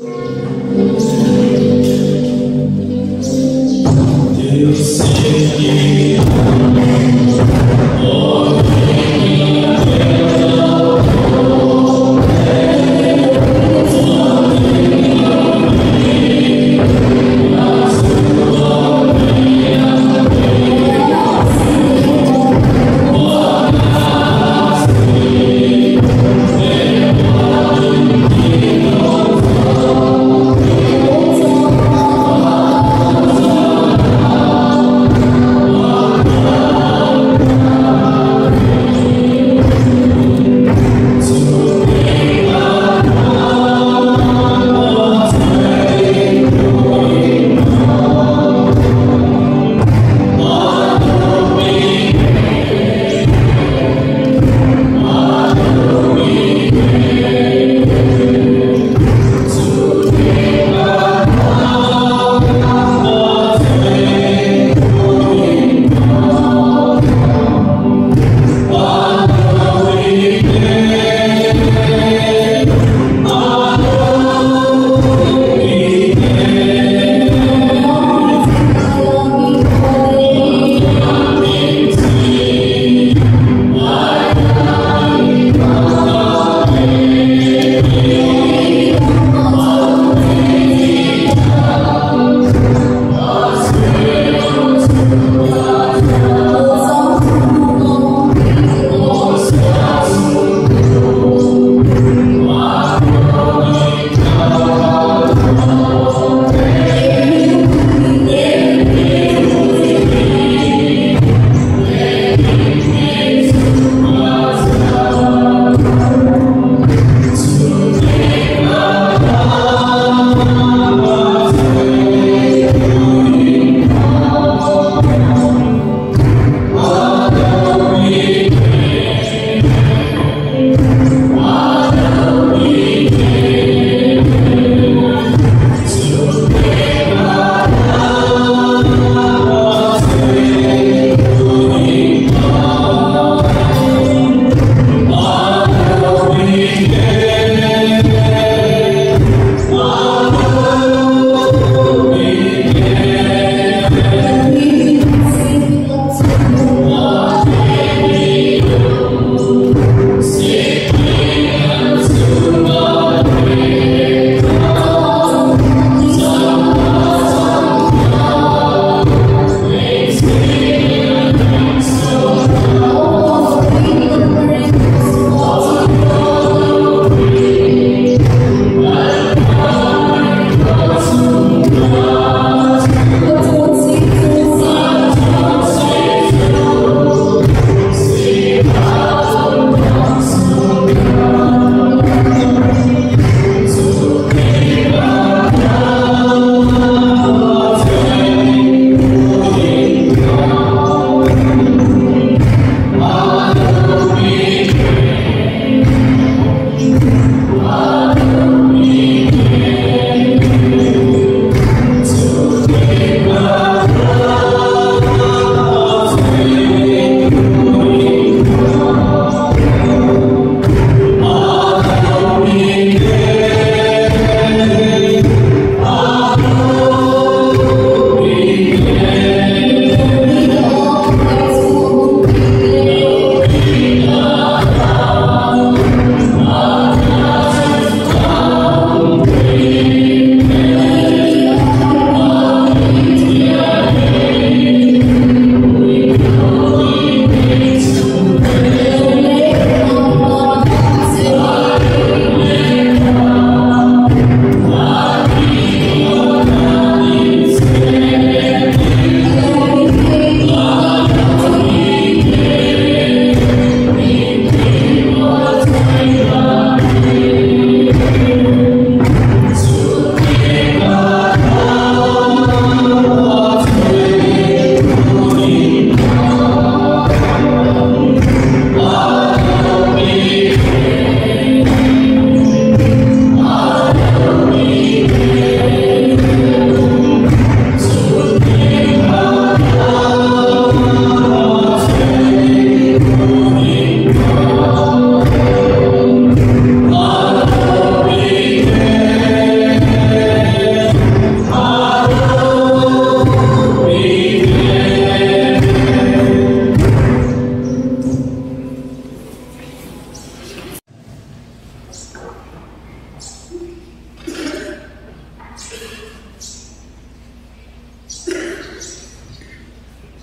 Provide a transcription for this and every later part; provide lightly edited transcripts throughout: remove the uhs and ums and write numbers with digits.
Amen.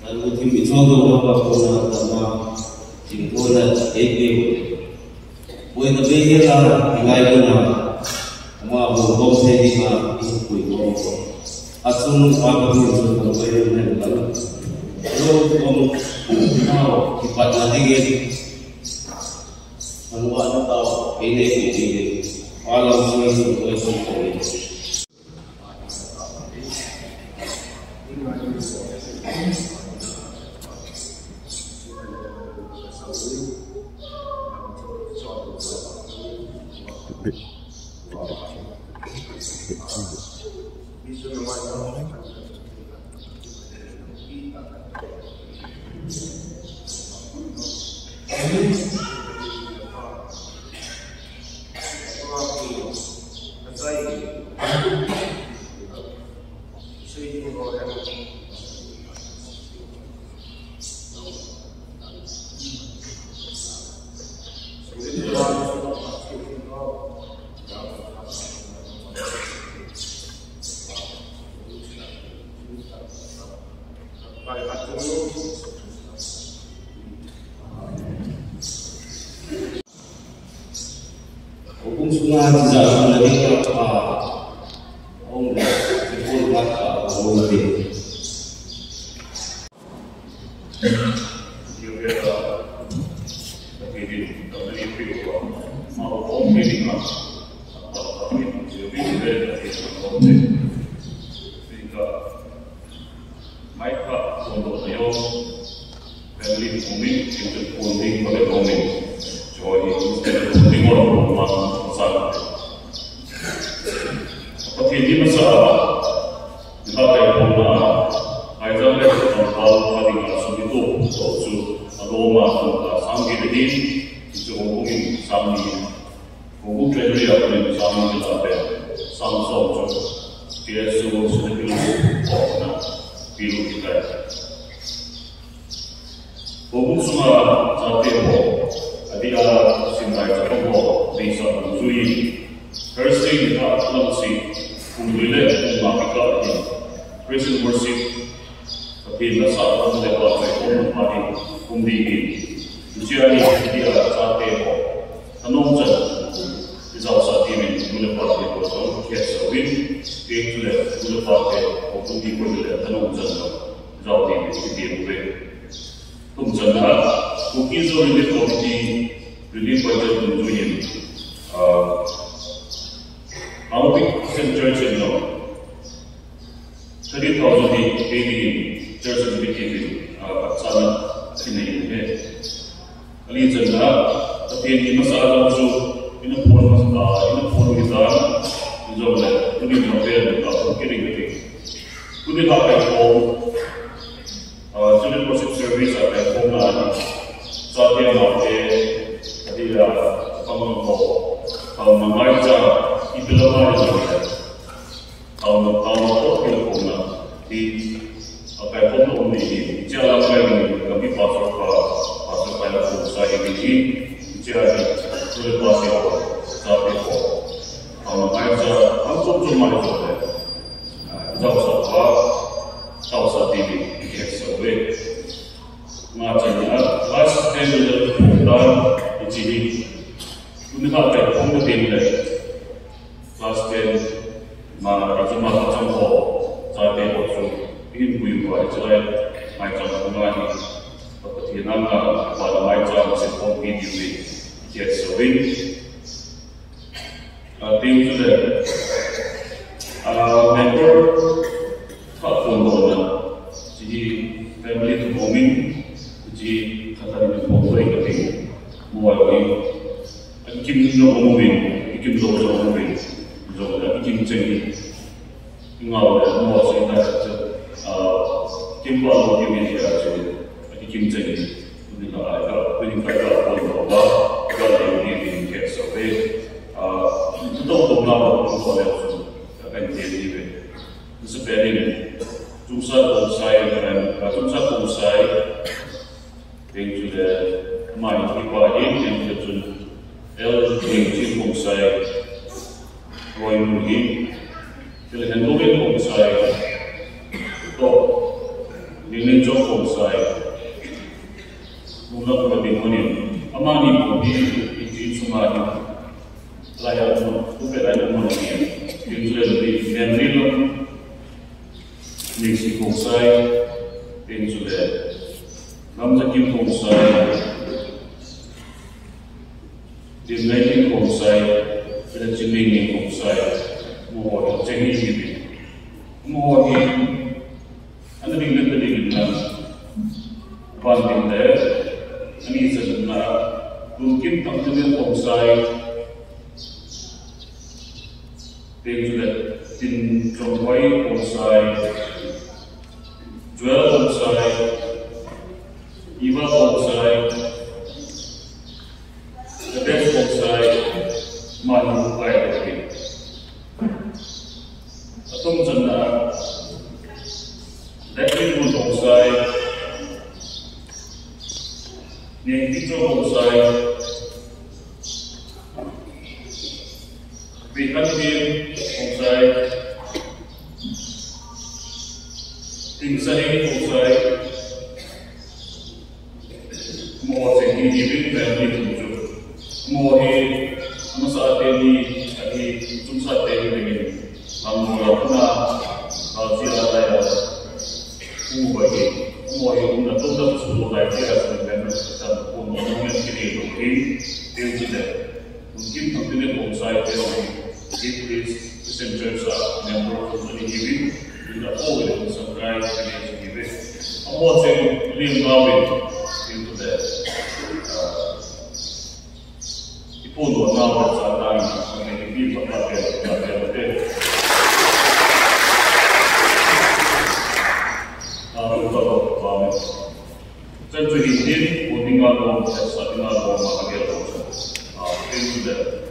lalu tim itu apa pun sama tim bola itu boleh lebih lah nilai guna semua bohong sedih itu bohong asun apa pun itu boleh lalu kalau mau cepat nanti semua tahu ini kalau semua itu boleh Hukum sungai tidak menerima apa orang sepuluh mata orang lebih. Juga tapi di dalam itu mau orang ini apa tapi jadi dari orang sehingga mereka untuk yang family kami itu ponding pada kami jadi ponding orang rumah besar. Apa ini masalah? Kita tahu bahwa ayat tentang hari Sabtu itu Roma sampai di itu mungkin sampai mungkin jadi apa yang sampai kita ada sampai dia sudah sedikit orang biru kita. Mungkin semua sampai dia simpai terpukul di sana Zui. Thursday kita langsung memulai memakai praise and worship. Tapi nasa ang lepas ay pati kumdigi. Ujian dia sampai anong jan isaw sa timin mula pati ko so kesa win itu le mula pati o kumdigi ko le anong jan isaw timin timin we. Tum jan na kukizo le komiti le pati tunjuin. Our Christian church in law 30,000 baby church is beginning sana sini ali janda tapi ini masalah tu ini pun kita jauh ini berapa kering kuni apa itu student worship service apa itu mana saat yang apa dia kalau mengajar itu lama kalau kita di apa yang ini jalan lain kami pasal pada usaha ini jadi sudah pasti tapi kalau aja langsung cuma itu jauh ini sesuai macamnya last time dan di sini ini apa yang last time mana cuma saat itu ingin buat jalan macam mana seperti nama pada macam sistem video jadi sering tim sudah member platform mana jadi family itu booming jadi kata ini booming tapi mulai ikim booming ikim booming ikim cengi ngau dan mau saya kim buat ini dia jadi kim jadi ini kalau ini kalau kalau ini kes sampai untuk nama kalau akan jadi seperti ini jumlah usai dan jumlah usai yang sudah main pribadi yang sudah yang usai roy mungkin pilihan mungkin usai untuk Dengan Joko saya, mula berdemonin, amani pun di semua layak pun, bukan layak pun lagi. Itu lebih menrilo, Mexico saya, itu sudah. Nampak Kim saya, di Mexico saya, pada Cimeng saya, mohon jangan ini, mohon ini. Anda ingin terlihat pandang deh, ini sebenarnya mungkin tampilnya pomsai, dengan tin contohnya pomsai, jual pomsai, iba pomsai, kedai pomsai, malu bayar lagi. Atau macamnya. Dari bonsai, yang itu bonsai, bikin bonsai, tinggal bonsai, mau jadi hidup dan hidup, mau masa ini susah ini, lalu apa siapa ya? Semua yang untuk seluruh rakyat dan kita pun mungkin ini tidak mungkin tampilnya bonsai itu senjata yang berfungsi ini tidak boleh sampai ini. Apa yang lembabin itu dah itu normal sahaja ini pakai dan jadi ini tinggal dong, tinggal dong makan dong. Itu sudah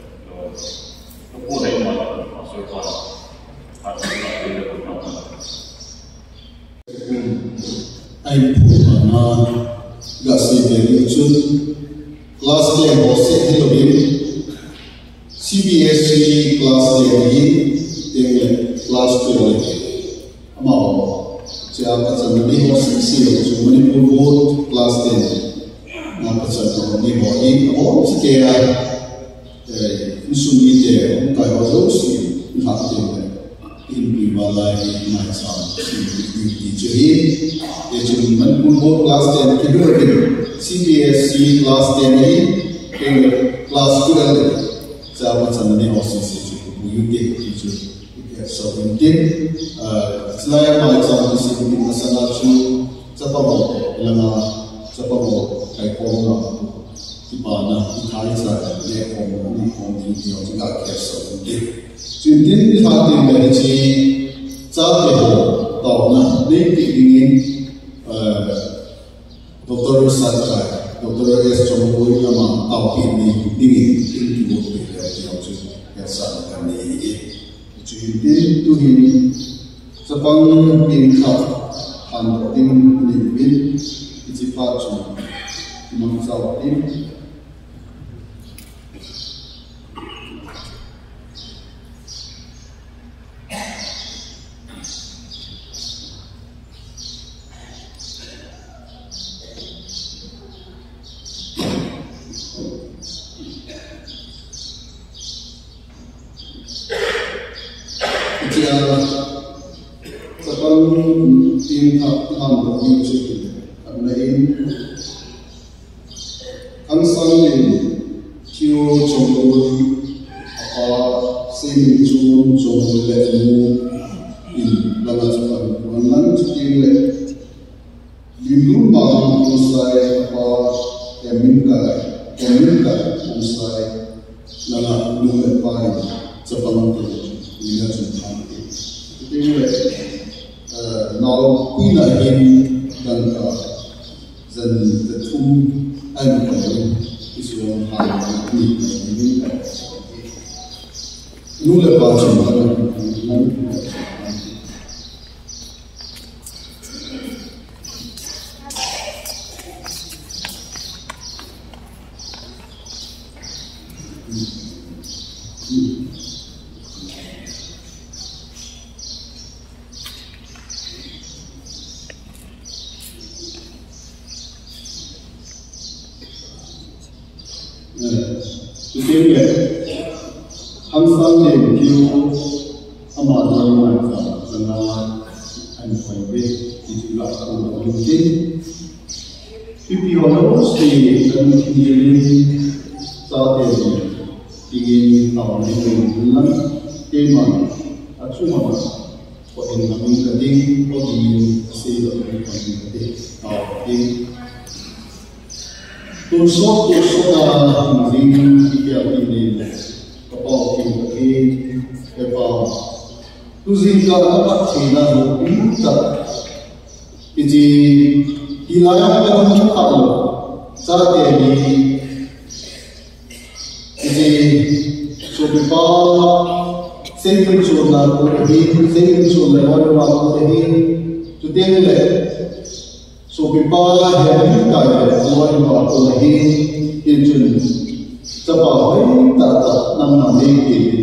boleh masuk ke hati kita berapa. Ai puna gasi dari ujung kelas yang bosik itu lebih CBSC kelas ini dengan kelas dua mau. Siapa sahaja ni orang sisi cuma ni pun kelas ni, nampak sahaja ni orang sekian sumi dia, tak ada sih nak dia ini balai macam ini jadi cuma pun kelas ni kedua CBSC kelas ni dengan kelas dua siapa sahaja ni orang sisi cuma ini itu. So mungkin selain macam di sini masalah tu, siapa mau kayak korang di mana di hari saya dia korang ni juga kisah mungkin. Jadi di hati mereka saat itu tahu nak lebih ingin Doktor Satkai, Doktor S. Chomboy nama tahu ini ingin itu dia kisah kami ini. Jadi tu ini sepang tingkat hantarin limbin sifat cuma mengsawatin. Sepang tingkat hantarin karena ini angsan ini kio Chomboy apa sing Chomboy lemu ini lalu sepang wannan cikin lindung bang usai apa keminka usai lalu lepai sepang ini sepang ini now we are in then the two and is one high need nula bacım Chile, Hamsan de Pio, Amadou Maïsa, Zana, and Poinbe, Titula, Olympic. Pipi Hono, Stay, and Kinjili, Sade, Tigin, Tawani, Eman, Atsumama. In the meeting, or the sale of the to so the moving here about him about using the China Pinta. It is Ilaya Palo, Sadeni, it is so the Second Zona, second Zona, one to them. So people have been guided, one about the into Sabah, that Nama Lady.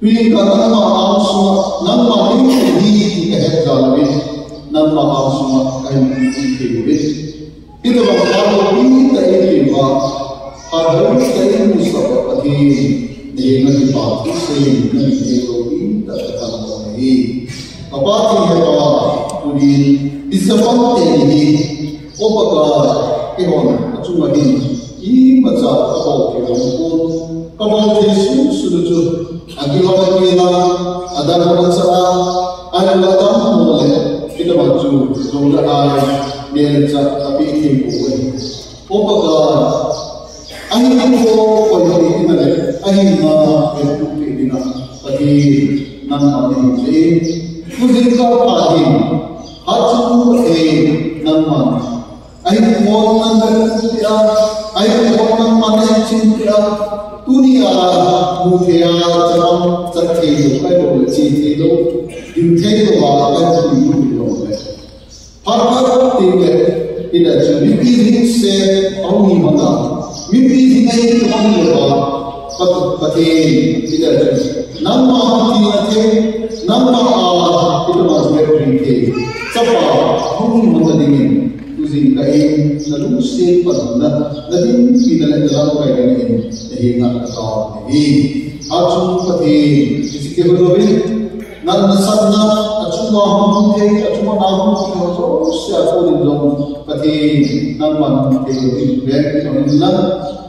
We got Nama also, Nama Lady, the head gallery, Nama also, and it. It was how we the Eva, how we the Mustafa again. They are not saying that they will be the company. About the is a mountain, Opaga, Ewan, Tumagin, Imaza, about the about his Sulutu, Agilabila, Adamasa, Ayalatam, Mole, Kitamatu, Zola Eye, Nelza, Apiki, Opaga. I know for the internet, I know that he Nama is Puzika Padim, Hatu A Nama. I want I want Manachintia, Tunia, Mutia, Zakilo, I don't see Tilo, you take the water and you know that. Papa, it actually said, only Mana. Mimpi sini kami lepas, pakai tidak nama hati nama itu masih berinti. Siapa mungkin mengadakan using kain lalu sepanjang nanti kita dalam kain ini hingga tahun ini. Acung pakai sikit berbeza. Nan sana acuma mungkin acuma namun kita siapa orang pakai nama itu baik orang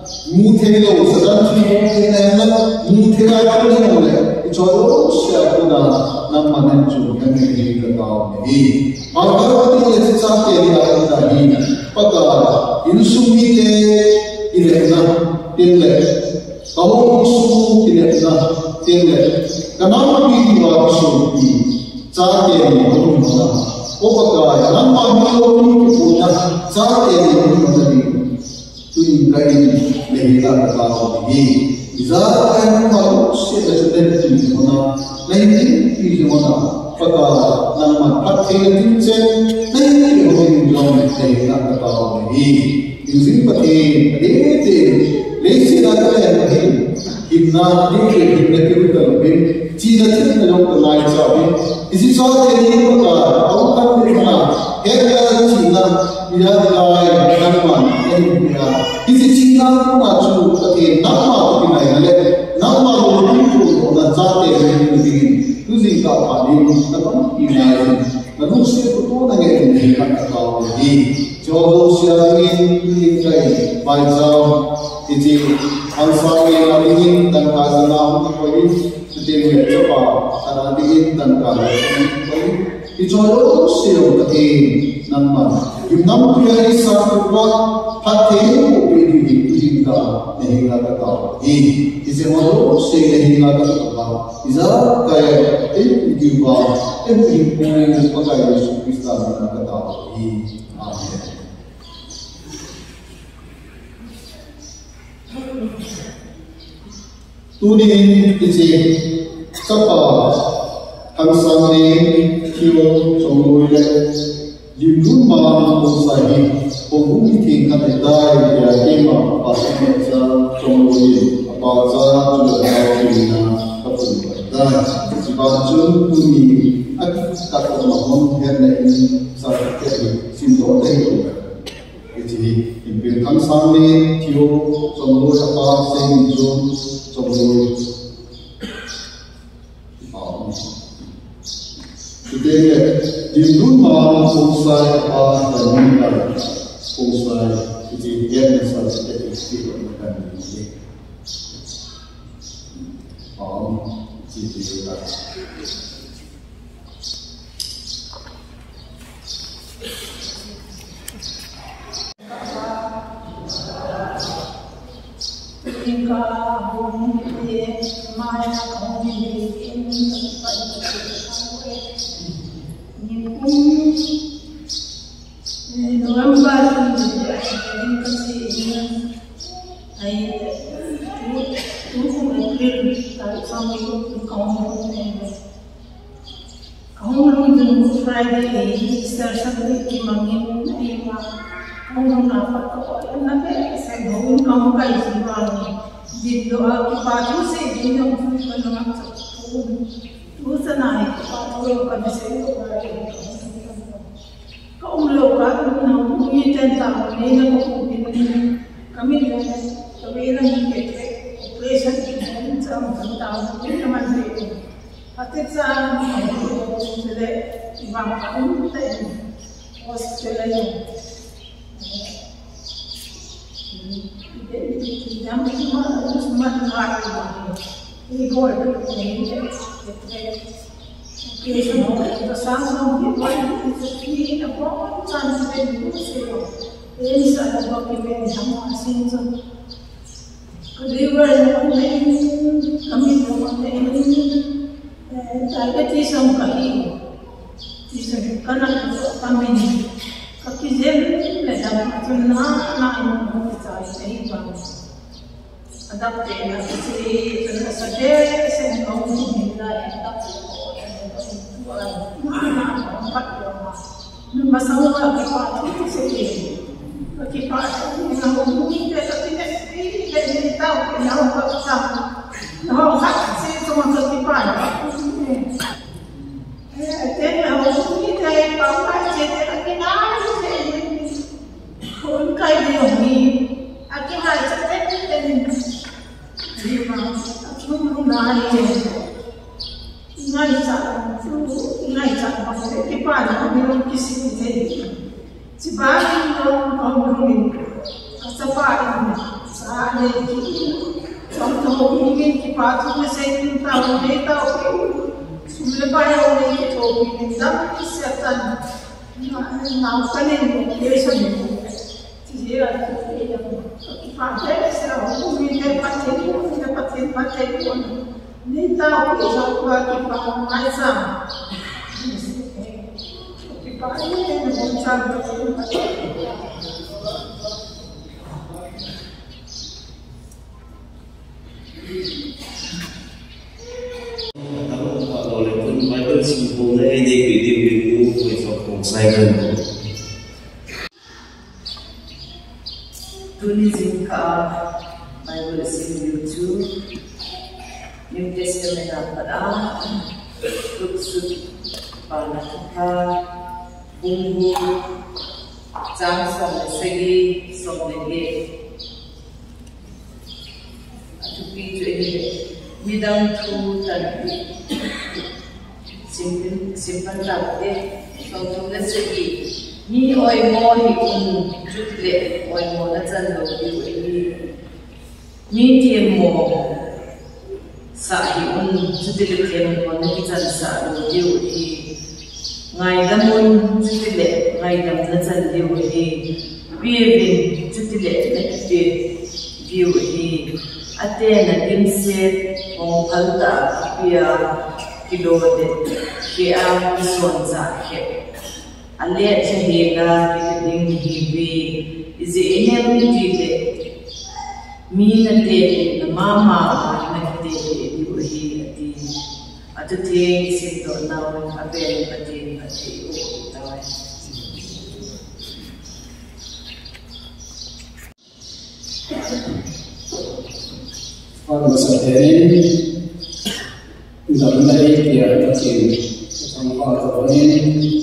Mutelo, Sadanti, Mutela, it's all Shakuna, Namanchu, and the Gaudi. Our is something Paka, Insumite, Ilena, Tillet, Awu, Ilena, Tillet, the Namaki should be Sate, Opaka, Namaki, Sate, to guide Lehila Kahi. Izar and State Resident Mona, 19 Mona, Paka, Nama, Patin, 19 Lehila Kahi. Using Patin, Lazy Naka, if not, they China along the lines of it. Is it all the name of our country? China, we have the line, Nama, is it China? Not again, Nama, Nama, people on the Zate, using the Padi, the Lucy put again in the Joe, by some, it is Ansari, and Kazana, Jadi coba ada di tanggal itu ada siapa lagi nama nama dia satu buat hati mobil itu hingga kata ini semua sehingga kata bisa kayak juga ibu pakai Yesus kata ini amin. Tuni isi sapa hamsani kio songoile limuma musai punggung tingkat dai ya ima pasca songoile apa saja juga dai sebab tuni kata mahon hendak ini sakit sinto teh thì in tham sang đi thiếu trong đôi apa sinh dung trong đôi thì đây đi luôn mà không sai apa dan minta không sai thì dia bisa seperti itu kan ini jadi lah Jika bumi ini mana kau ini sampai November ini kasih ayat tu April dari sampai kaum jumpa Friday Easter sampai kimangin ayat kaum dapat kau nanti saya bangun kamu kaya siapa di doa kita tu saya dunia mungkin menang tu senang kalau kami saya kaum lokal namun tentang ini kami kebetulan kita operasi tentang ini masih hati saya sudah ibarat itu Australia yang semua terlalu ini boleh Oke, semua kita sama kita ini apa sampai dulu sih. Ini saya bagi bagi sama asing tu. Kedua kami ini target isam kali. Isam karena kami ni kaki jem lepas macam nak kita ini bang. Adapte na sih sahaja saya kau ni dah adapte. Masalah kita itu sendiri. Kita yang mungkin kita tidak tahu yang kita tahu hati semua kita. Jadi kita bawa cerita kita pun kaya ni. Akhirnya cerita ini. Lima, sepuluh hari. Ingai cara pasal kita ada belum kisi jadi. Sebab orang ini sebab ini sahaja contoh mungkin kita tu mesti tahu sebelum bayar orang itu mungkin dah kesihatan nampak ni biasa ni. Jadi kita ada serah mungkin dapat pun ni tahu kita kita macam kita ini macam kalau lekun Bible sempurna ini video untuk saya tulisin ka Bible sin YouTube New Testament pada tuksud panakha bumbu jang som segi som lege atupi jo ini midang tu tanpi simpan tapte som segi ni oi mo hi jutle oi mo na chan lo ni tiem mo sahi jutle tiem mo na chan sa lo ngai damun jutle ngai dam na chan lo bievin jutle na te view ate na dimse ong alta pia kilode ke am son za ke ale chehega kiting hibi ize enem tile minate mama nate yuhi ati atate sito naw abe ati o tawai Kalau misalnya dalam dari dia kecil, sama kalau ini,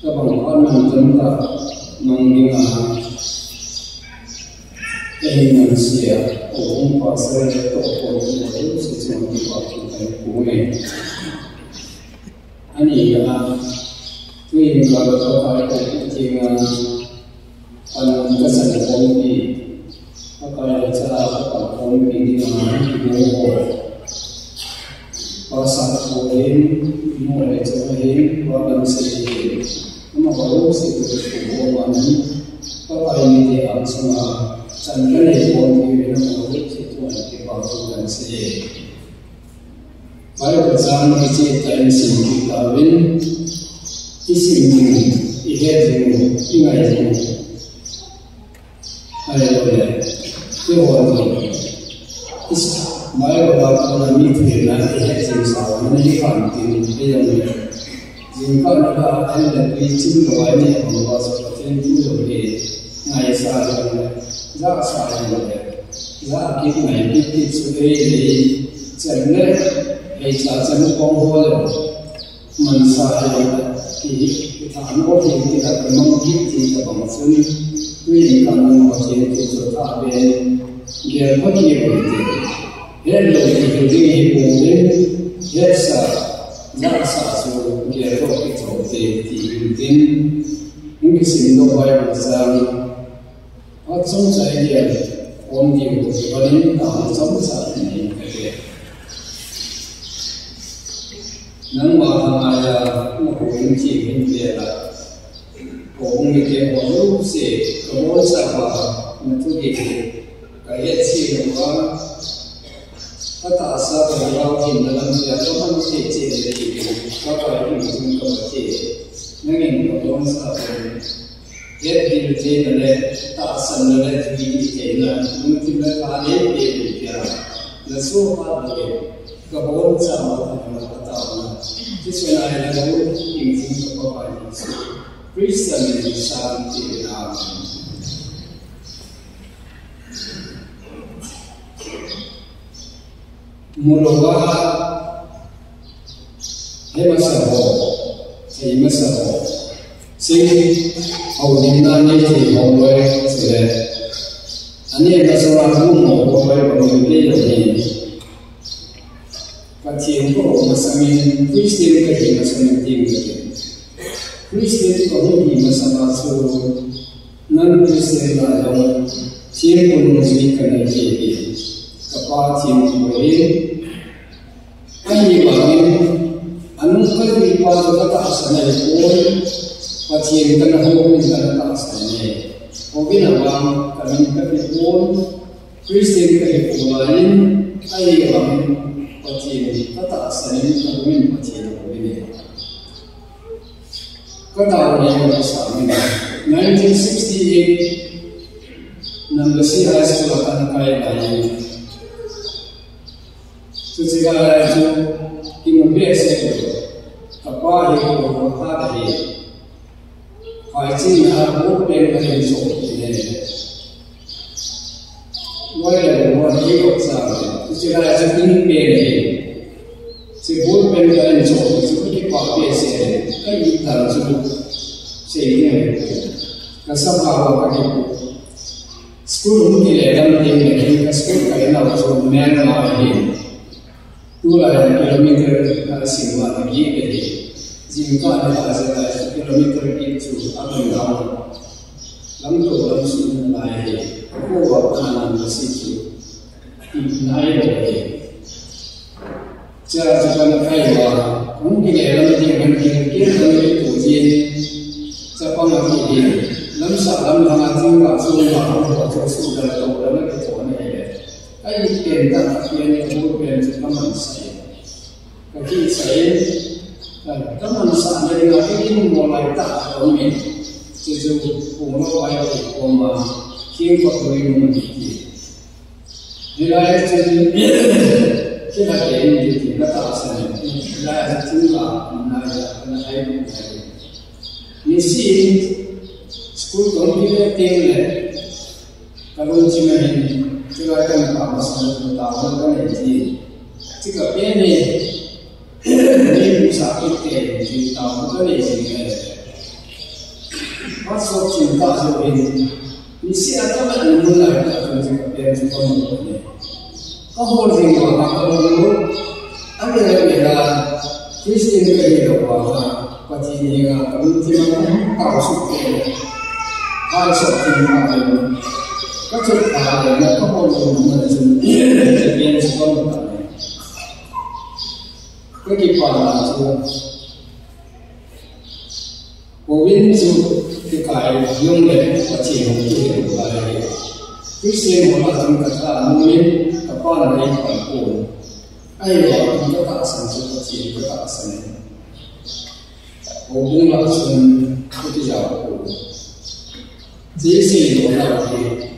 kalau orang mencontoh nongina ehinan siya kung pasal ito po ito sa siyang ipapitay po ani ka tuwing kakapakay ko iting anong kasalapong kakaya sa kapakong hindi naman inuho pasak po mulai cerahin waban sedikit, nama sedikit hubungan apa ini dia sama candra pun di dalam situasi kebahagiaan sedih. Baik bersama kita ini kawin, isim ihajim, ingajim, ayat kewajiban. Baik beberapa minggu nanti hasil sawan ini kantin yang jika ada yang licin lawannya bahwa seperti itu lebih ngai sahaja, jah sahaja, jah kita ngai kita sudah ini jadi sahaja mengkongkol mensahaja kita anu kita mengkit kita bangsun ini kamu macam itu tapi dia pergi Hello, ini boleh biasa, jasa so dia roti roti tim mungkin sini baik besar, macam saya orang dia paling tahu macam saya ini kerja. Nama ada orang cium dia lah, orang itu orang sih, orang siapa, macam itu, kayak sih orang kata asal kalau dalam jadwal kecil dari apa itu kecil, mungkin kalau misalnya dia kecil dari tak asal dari kecil, mungkin mereka ada dia, nasu apa dia, kalau sama kata sesuai dengan itu apa itu, Kristen santi nama. Mula hemasabo, sih awalnya ni awal sudah, ane masalah rumah awal pemilik ini, kacang tu masamin Kristen kerja masamin tinggi, Kristen pemilik masalah tu non Kristen lain, siapa pun mesti kena jadi. Kapatien boleh, ini bagi anu kalau dibuat kata asalnya pun, patien kena hukum kena kata asalnya. Mungkin abang kami kena pun, Kristen kena pulain, ini bagi patien kata asalnya mungkin patien boleh. Kata orang yang sama, 1968, 16 hari setelah kaya lagi. Sejarah itu impian apa yang berkata ini, pasti aku pengen jauh ini. Walaupun orang itu sama, sejarah itu impian ini, sebut pengen jauh seperti pakai saya, kita jauh sehingga kesalahan kaki. Sekolah mungkin dalam tinggi, sekolah kaya nak jauh mana lagi. 2 kilometer singwa lagi ini, jika ada kilometer itu akan jauh, lalu langsung naik, bawa kanan ke situ, naik lagi. Jika kaya mungkin dalam tinggi itu siapa lagi lalu salam dengan tinggal semua atau sudah tahu dalam itu ini. Kaya kita yang berbuat teman saya, kaki saya, teman saya dengan ini mulai tak kami, jadi mulai koma, kita perlu mengerti. Bila jadi kita ini kita tak sana, bila tinggal naya misi sekolah kita tinggal, kalau cuma ini. Jika akan kawasan utama kan ini, jika ini sakit di tahun kan ini, bắt số chim ta rồi mình sẽ các bạn muốn lại là chúng ta bên chúng ta một này có hồ gì mà các bạn muốn anh này là Christian cái gì đó và chỉ là cũng chỉ là tạo sự kiện hai sự kiện mà các chất thải là có hồ gì mà chúng ta bên chúng ta một này cái gì là chúng Cô biết chú cái dùng để và chỉ một cái điều là cái xe một là chúng ta mua miếng các con ở đây còn cuốn ai đó chúng ta tạo sản xuất và chỉ có tạo sản cô cũng là xuân cái giáo của chỉ xe một là cái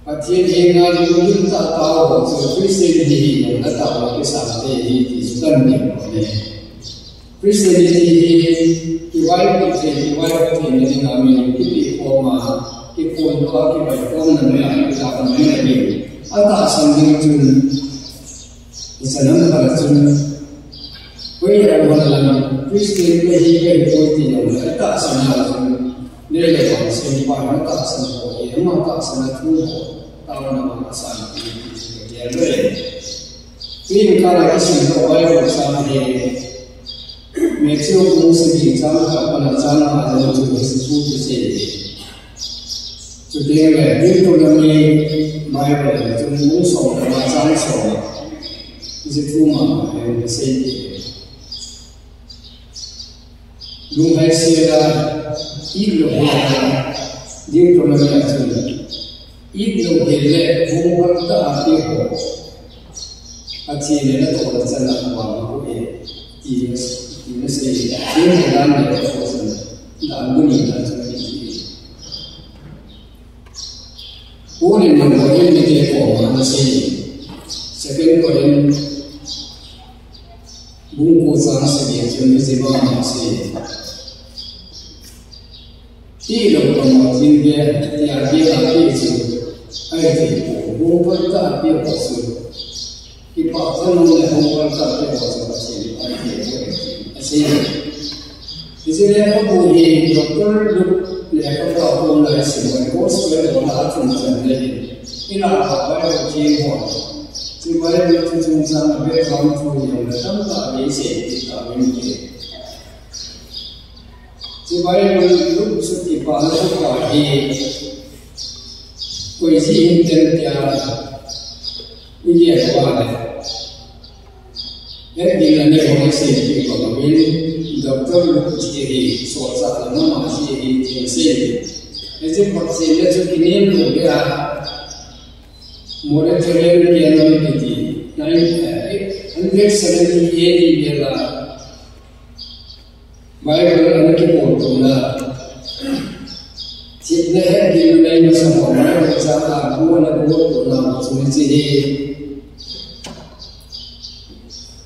và thiên nhiên là chúng ta tạo một sự cái xe gì nó tạo một cái sản phẩm thì chúng ta nhìn vào đây Christianity divide between kami kiti forma kipun doa kibai kong namanya kita akan menjadi ada sanding tun isanam pada tun koi adalah Christian kehidupan politik yang ada sana tun nilai yang sempat ada sana yang ada sana tun tahu nama asal dia le ini kalau kita doa bersama dia Mexico cũng sẽ bị giam ở phần giam ở trong trường hợp sự chú sẽ chủ đề về những câu nói bài về trong ngũ sổ và giam sổ sẽ thu mà em sẽ đúng hay sẽ là ít lượng là những câu nói là trong ít lượng là vùng vắng ta đi hồ à chỉ là nó còn chân là hoàng của em thì nó sẽ khiến thời gian này có phần đã muốn nhìn lại trong cái gì cố nên mình có những cái của nó sẽ khiến có những bung cố sáng sẽ biến cho những gì mà nó sẽ khi được còn một thiên nhiên thì là biết là biết sự ai thì của bung vẫn ta biết có sự khi bản thân nó là bung vẫn ta biết có sự ai thì इसलिए हम बोले डॉक्टर लोग लेकर तो अपन लगे सिर्फ कोर्स में बोला तुम चलने इन आवाज़ को चेंज हो सिवाय में तुम इंसान में काम तो ये तब ताकि से ताकि के सिवाय में लोग सुखी पालन का ही कोई सी इंटेंट या ये बात है ये दिन ने होने से कि भगवान डॉक्टर लोग चीज़ सोचा ना मासी चीज़ ऐसे पक्षी ने जो किन्हीं लोग क्या मोरे चले के अंदर की थी 1978 ये ला बाइबल अंदर की बोलते ना जितने हैं दिन में ये सब हमारे बच्चा आगुआ ना बोलते ना सुनते हैं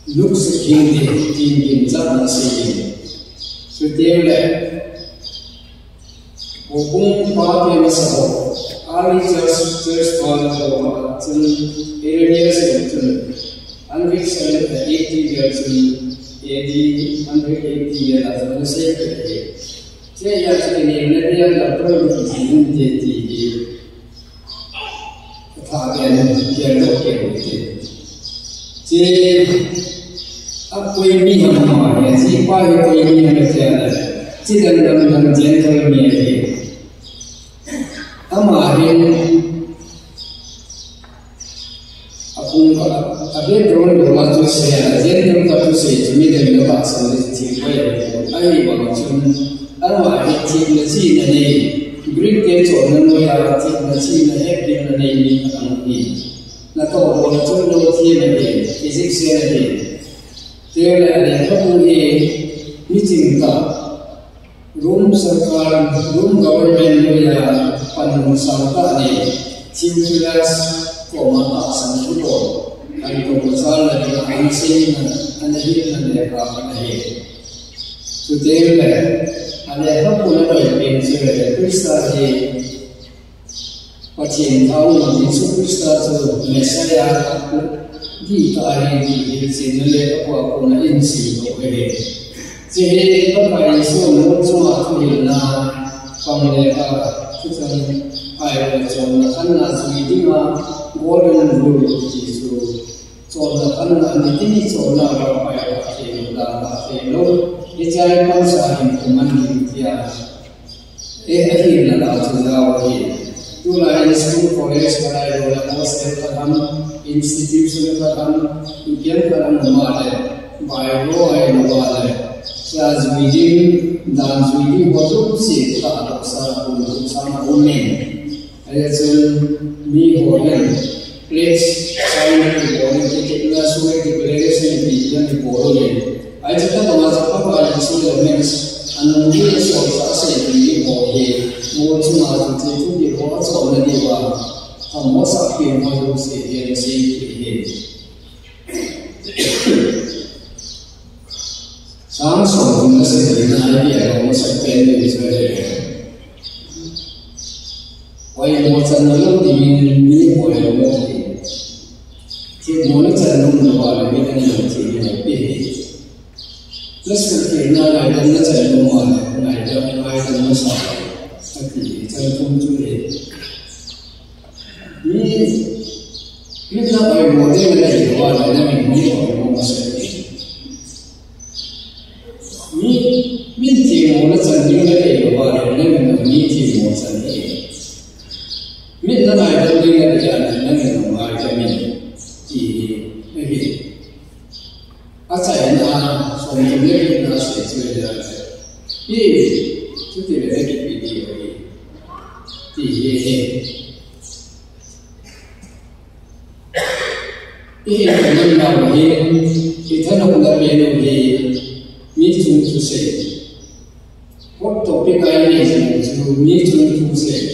looks in Zana City. So there, Obung Party Masao, Ali Church Father, areas and 180 years AD, 180 years as a secretary. Say, actually, in the province in the अब कोई भी हम हमारे ऐसी पाए कोई भी हमें चाहिए चिकन दम जेंटल में है हमारे अपन का अभी ड्रोन बोला तो से जेंटल का तो से जमीन में बात समझ थी कोई आई बात सुन हमारे चीज नची नहीं ग्रीक के छोड़ने में यार चीज नची नहीं है कि नहीं नहीं ना तो बोला तो लोग थी नहीं फिजिक्स से नहीं तेरे लिए कपूरी मीटिंग का रूम सरकार रूम गवर्नमेंट में या पन्नू सरकार ने चीफ मिनिस्टर को माता संस्कृतो अभी तो प्रचार लगे आंसे अनहित ने का नहीं तो तेरे अने कपूरी ने पेंशन क्रिस्टा के पचिन ताऊ यीशु क्रिस्टा तो मेसाया Kita hari ini sini lepas aku nak insi tu, Jadi pakai semua semua filmnya pemerintah kita ayat contoh karena semua golden rule itu contoh karena ini contoh apa yang kita dicari bangsa hukuman dia akhirnya tahu lagi tulai school college pada orang hostel kan institusi kan ujian kan normalnya bio normalnya Zazwidi dan Zwidi waktu si tak sama unik. Ayatun mi holen, place saya di holen kita suai di place ini yang di holen. Ayat kita mengajar apa yang sudah next. Anu dia soal saya di holen. Mau cuma itu di holen soal di bawah. Kamu sakit waktu si yang si ini. Langsung masih dari dia kalau masih pendek sebenarnya. Wajib macam lalu ini boleh mungkin. Jika mana cara membuat kita ni mesti lebih. Plus kerana ada cara membuat, ada masalah. Tapi cara punca ini nak boleh model lagi buat dalam ini boleh masuk. Minti mau nak ni lagi bawa ni minti mau ni. Minti nak ada ni lagi ada ni mau ada ni. Jadi, asal na soalnya ni na sesuatu dia. Ini kita lagi video ni. Ini kalau ni kita nak belajar ni. Meeting to say what topic I need to meeting to say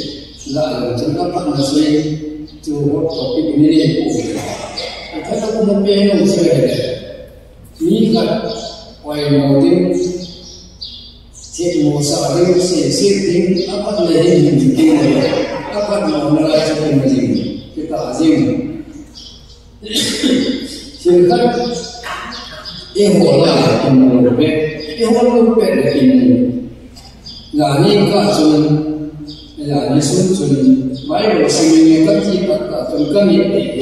la to apa say to what topic ini kalau pun pengen saya ni kan why mountain cek mosa ada setting apa lagi mungkin apa mau melakukan ini kita azim silakan hola hola dari ini. Nani kacun, nani sunsun, baik bersama kaki kata tentang ini,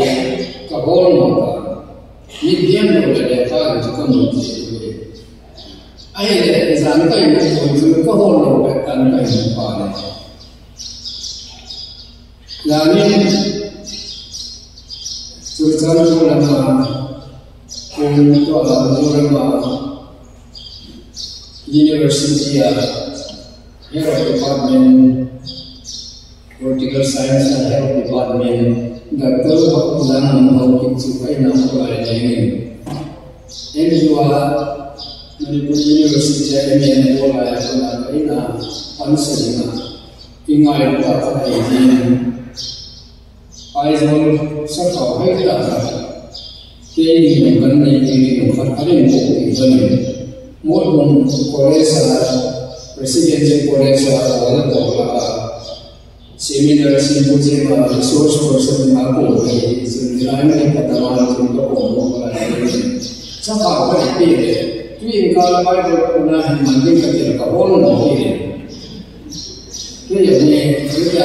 kabel mata, median berada pada juga mungkin. Ayat zantai itu kabel berada pada pada. Nani sudah lama. Untuk University Head of Department Political Science and Health Department Dr. Waktulan Mahmud Supaya Nampak ini. Ini juga Manipur University yang mulai ina panselina ingai kata ini. Aizol sakau hektar. Kini memang ini bukan ada yang boleh Modern Korea Presidential Korea awalnya bahwa seminar simposium resource person aku dari sebenarnya kata malam untuk umum orang ini. Siapa orang ini? Tuh kalau baik pernah mandi ketika kawan mungkin. Tuh yang kita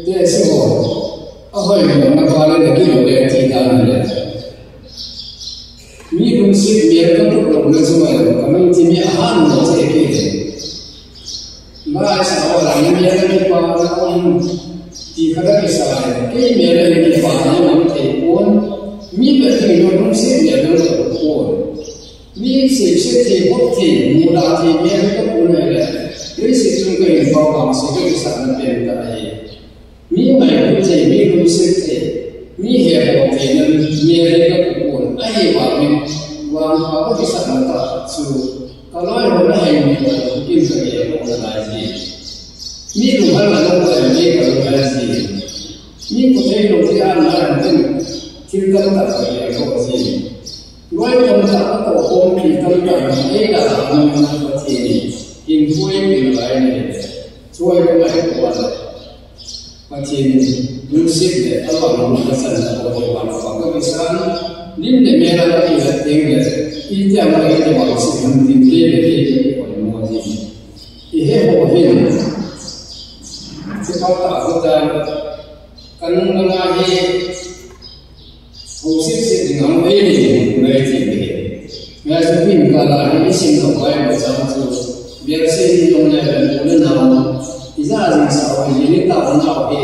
dia semua apa yang nak kalau lagi boleh tidak ada. Ni konsep mereka tu semua kami ini ahan macam ini. Bahasa orang ini mereka pada orang di kata kisah. Kini mereka di pada orang telefon. Ni berarti konsep mereka telefon. Ni sesuatu bukti mudah di mereka pun ada. Jadi sesuatu yang bawa sesuatu kisah mereka ini. Ni mai bukti ni konsep ni hebat dan mereka pun ada bahagian wang apa bisa mata so kalau orang yang mungkin saya organisasi ni luar mana boleh jadi organisasi ni kita itu anak dan kita tak boleh organisasi luar mana atau orang kita tak ada mana ini info yang lain so yang lain buat macam musik dia kalau orang kesana orang apa misalnya 您的面了一个定了，一家我一往是肯定给的给我的模子，一些我很，这搞大个的，跟那个后些是能为的来这边，要是并个啦，你心头外不上就，别是用的人不能拿，一下子稍微你到那边，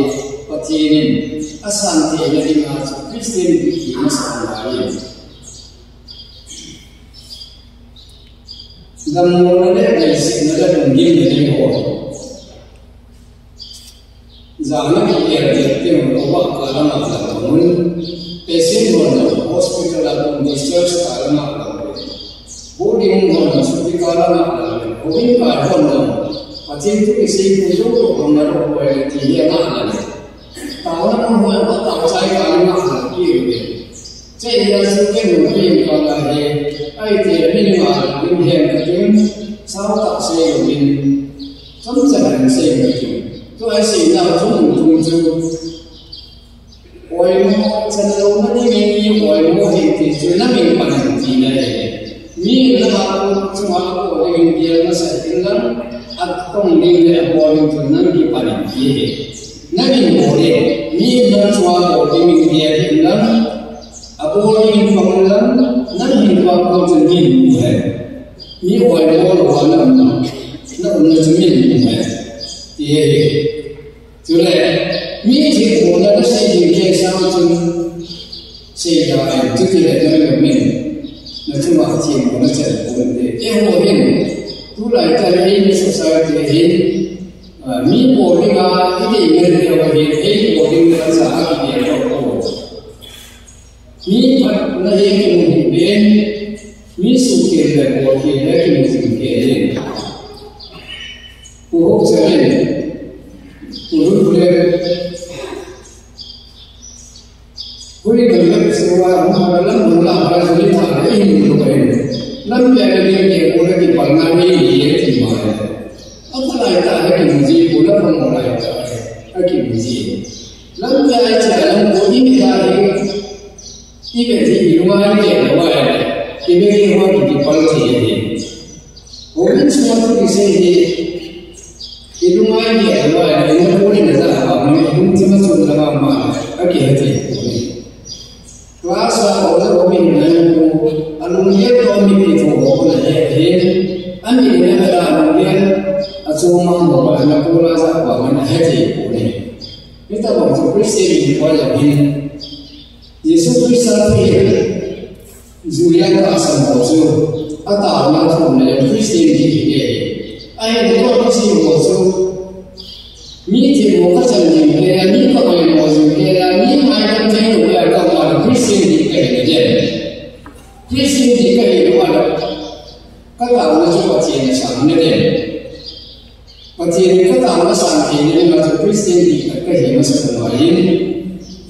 我建议。Asante ya lima Christian biki masalahnya. Dan mulanya dari sebenarnya mungkin dari orang. Zaman ini ada yang berubah karena namun pasien mana hospital atau research karena namun boarding mana seperti karena namun boarding karena pasien itu isi kudu orang orang dia mana. 打完我打在干嘛呢？这也是跟我们讲的，爱的命啊，今天的天，少打些有命，真正很些有命，都还是要中就。我真的我们的命，我的就那命不能记嘞，你那么就话我的命别那是定了，啊，动力的我就那命不能记。 Nabi boleh, ni dan suara boleh dia hilang, apa yang pengelam, nabi suara tu ni bukan, ni orang orang nak jemin bukan, dia, jadi ni kita boleh sesuatu yang sama tu, sejarah itu tidak ada jemin, nak cuma cium boleh cakap boleh, orang tu lah jadi society ini. 你我这个一定跟这个问题，我这个啥也要过。你把那些东西，你所给的，我给的，给你给的，不负责任，不对，为了那个时候啊，我们那么大还是他的印度人，那边的人我那个本来也挺麻烦。 Apa lagi tak ada kunci, pula pun mulai tak ada kunci. Lalu dia cakap, "Kodi kita ini di rumah ini luar, ini rumah di Palembang ini. Orang semua tu di sini di rumah ini luar, ini boleh nazar apa? Mungkin cuma sudah lama, lagi hati. Kelas orang ini alumni kami itu orang ini, kami ini adalah Cuma bawa anak bola sahaja mana hati boleh. Kita bawa Kristen di bawah ini. Yesus Kristus ini, Julia kasih bossu, atau anak orang Kristen di sini. Ayat itu kasih bossu. Mesti bukan saja ni kalau yang bossu, ni macam macam dia kalau Kristen di sini. Kristen di sini ada. Kalau orang cuma cina sama ni. Pati kita tahu sampai ini macam Kristen di kerja macam lain.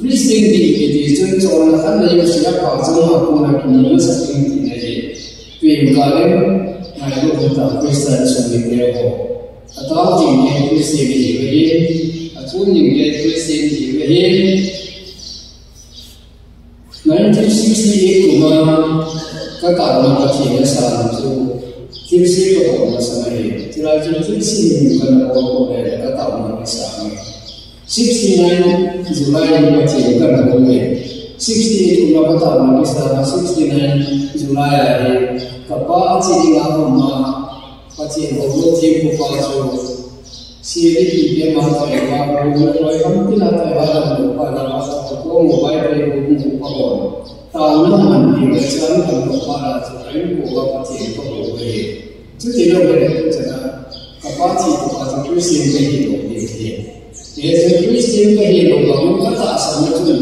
Kristen di itu contohnya kan yang siapa semua pun nak ni macam ini aja. Tuan kalian ada kita Kristen sendiri berapa? Atau jenis Kristen di beri, atau jenis Kristen di beri. 1968 cuma kita orang kerja sama tu. Kimsi ko ko sa may tira kimsi bukan ko ada kata orang sama 69 Julai macam kan ko 68 ulah kata orang sama 69 Julai hari kapal ciri ngama pasti orang tipu pasu siri dia mata yang baru orang tidak tahu pada masa ko mobile itu pun tahun mana dia sekarang kalau para orang ko pasti ko这几个人真的，他把自己把这最新的一种理解，也是最新的一种我们不打什么准，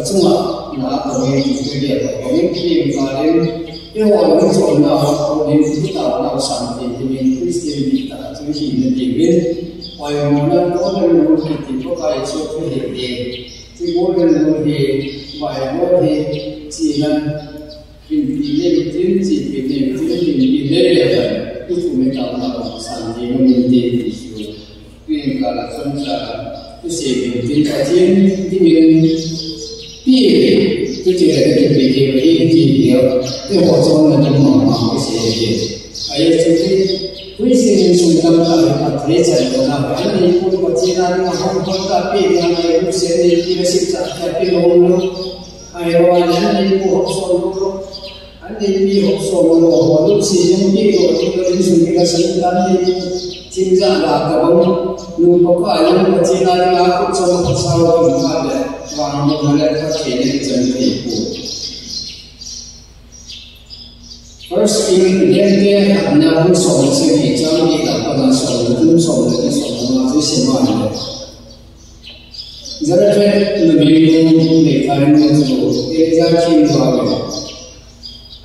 中啊拿我们这个我们平常人，因为我们做到我们知道到上帝这边最新的最新的里面，我们多的人是不可以说这些的，这我们都是外国的技能。 Pilihan prinsip, pilihan itu mereka tahu sampai menjadi isu. Kalau semasa itu sebelum kita jadi pilih, itu tidak ada pilih. 也对我做了这么忙一些，还有就是微信上当他推荐的那个，你不过接那个红红的变那个无线的一个现在在变红了，还有你不好说了，你不好说了，我都是用这个这个人生这个身单的经常那个如果快用我接那个不做不烧的那个，往我们来他给那个整体步。First thing, dia hanya pun soal segi jam kita pernah soal itu soal itu semua ada. Jadi lebih mereka itu kerja kimia.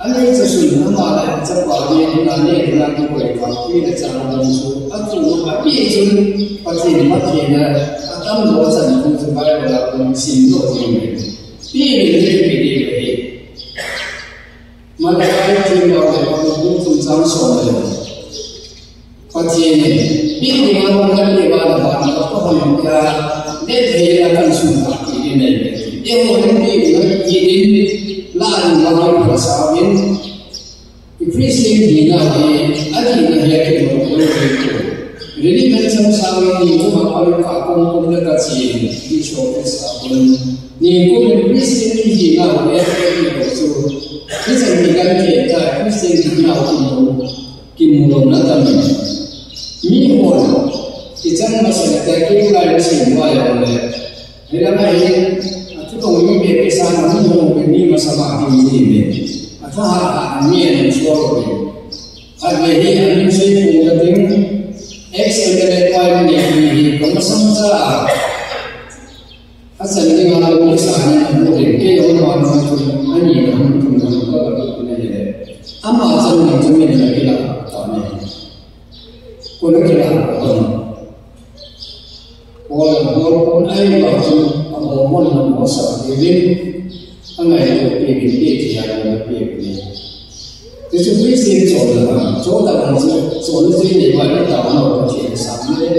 Anda itu sudah mana cepat dia nanti lagi berkah dia cara muncul. Aku itu pasti nak akan bosan untuk supaya berlaku sindo ini. Dia Malaikat tinggal dalam hukum samsul. Pasti ini orang yang ibadah atau mereka dia akan suka ini. Dia orang ini lain lain bersawin. Ifrisin bina ini ada yang itu. Jadi macam sawin itu apa kakung pun dekat sini di showcase sabun. Ni pun ifrisin bina itu. Ini saya kita mesti tahu kimulung nanti. Ini orang kita masih ada kita semua yang ada. Dalam ini, aku tahu ini biasa namun ini masalah ini. Aku harap ini yang suara ini. Hari ini saya mungkin extended time ini kamu sama. Asal ini kalau misalnya mungkin kita orang ini Ama jangan jamin lagi lah, tahun ini. Kalau kita walaupun ayat itu apapun masa ini, anggai itu pilih yang pilih. Jadi prinsip soalan ini banyak tahun orang sampai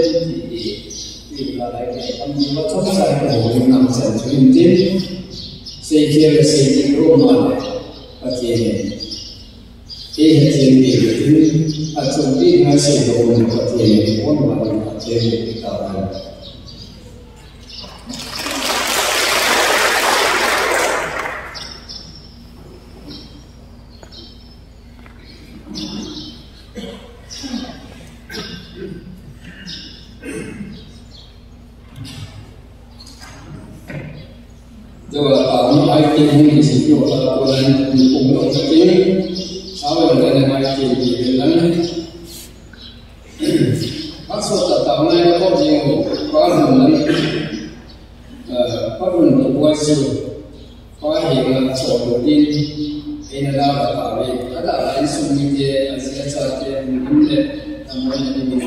di lagi. Tapi macam saya boleh nampak jadi saya rumah pasti. Ini jadi atau di nasi daun pati orang orang pati kita orang. Jawab apa? Ini di sini orang umum pati. Awal dari macam ini dalam maksud tahun ini kau jenguk kalau pun buat kau hingga soal ini adalah apa? Ada lain sumber dia asyik sahaja mungkin namun ini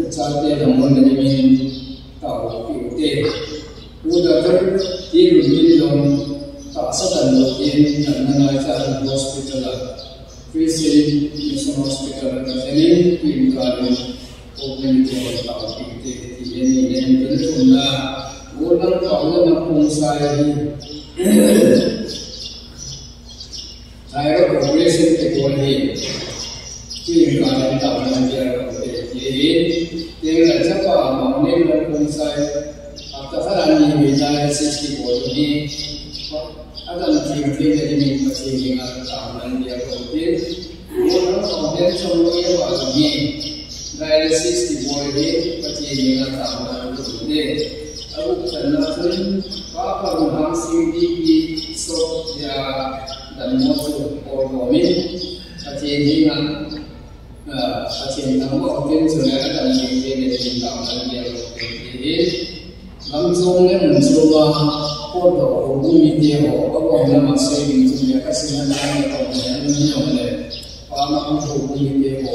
sahaja namun ini tahu itu udah terjadi Sasaran mungkin karena cara hospital, Free Mission Hospital ini tinggal open job atau ini benar orang kalau nak saya operation teknologi tinggal tahun dia tinggal siapa mau ni nak saya atau saran ini saya 60 ini akan tinggal di masjid dengan tahanan dia kopi. Orang orang semua bagi dialysis di boleh masjid dengan tahanan itu. Aku kenalkan apa orang sini so ya dan motor organ masjid dengan masjid nama orang semua akan tinggal di tahanan dia kopi. Langsung mencoba foto bumi dia, apa nama saving tu dia kasih nama atau yang ni oleh pama bumi dia,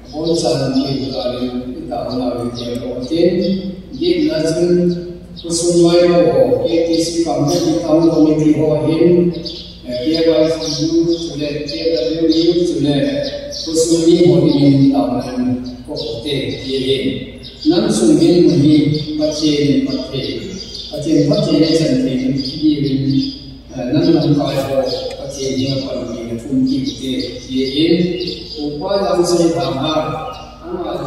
boleh kita nak dia okey, dia lazim usulai ATC company tahun komiti him, dia baru sudah dia sudah usuli ini tahun okey dia langsung ini macam macam macam ni 能搞好，而且你要把你的风景的也因，我把咱们这他妈，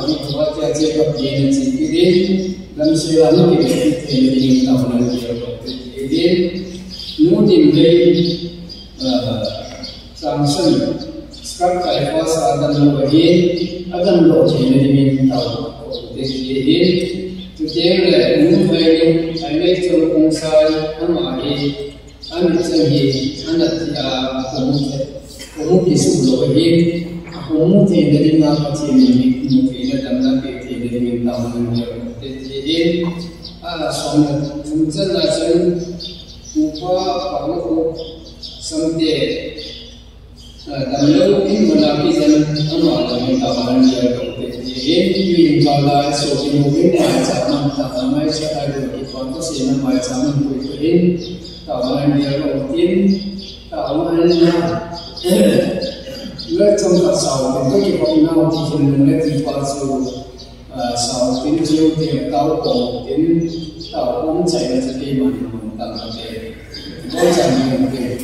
你把这个别人自己的，咱们虽然没给你领导能接受的的，努力的上升。Sekarang saya kuasa akan memberi akan loji dari tahu jadi tujuan mungkin saya itu konsal amari anak saya anak dia mungkin sebelum ini mungkin dari nama ini mungkin dalam nanti dari tahu jadi soalnya sebenarnya saya lupa kalau sampai Tamil ini menafikan amal yang tawaran dia ini kalau soal mungkin macam tawaran saya ada di konten saya macam mungkin tawaran dia mungkin tawarannya macam kasar itu kita nak mungkin nanti pasal sahur ini juga tahu mungkin tahu saya jadi mana tentang itu macam mungkin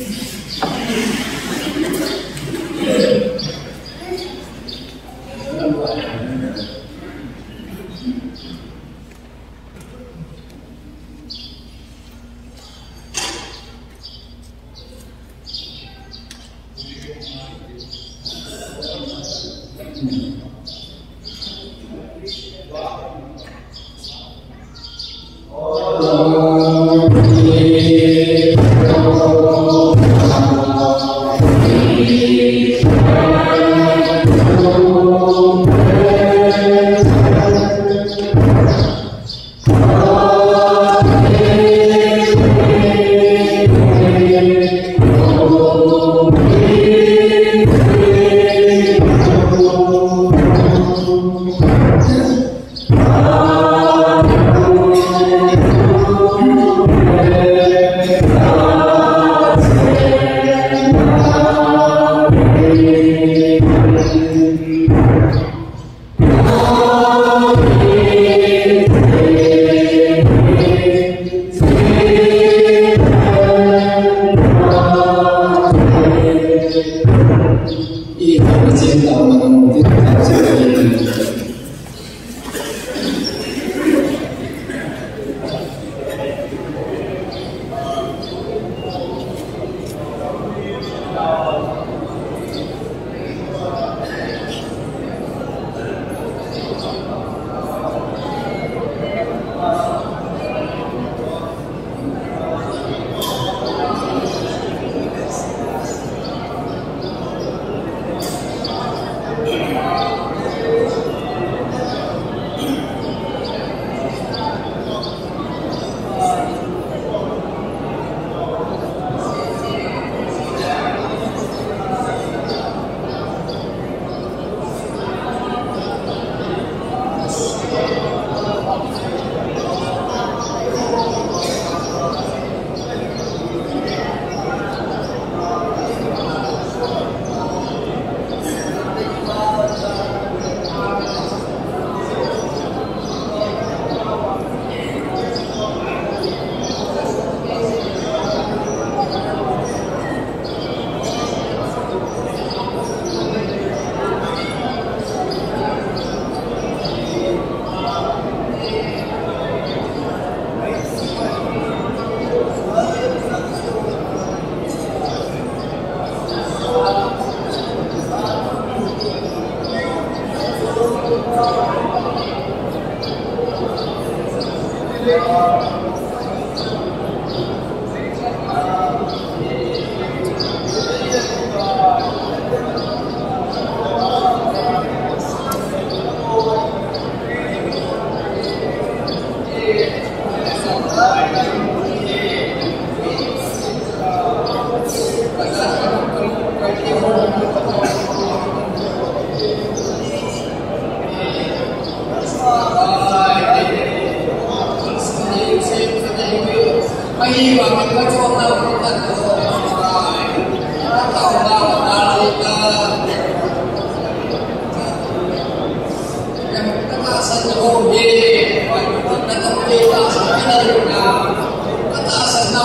Katasan na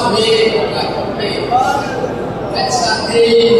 Jehovah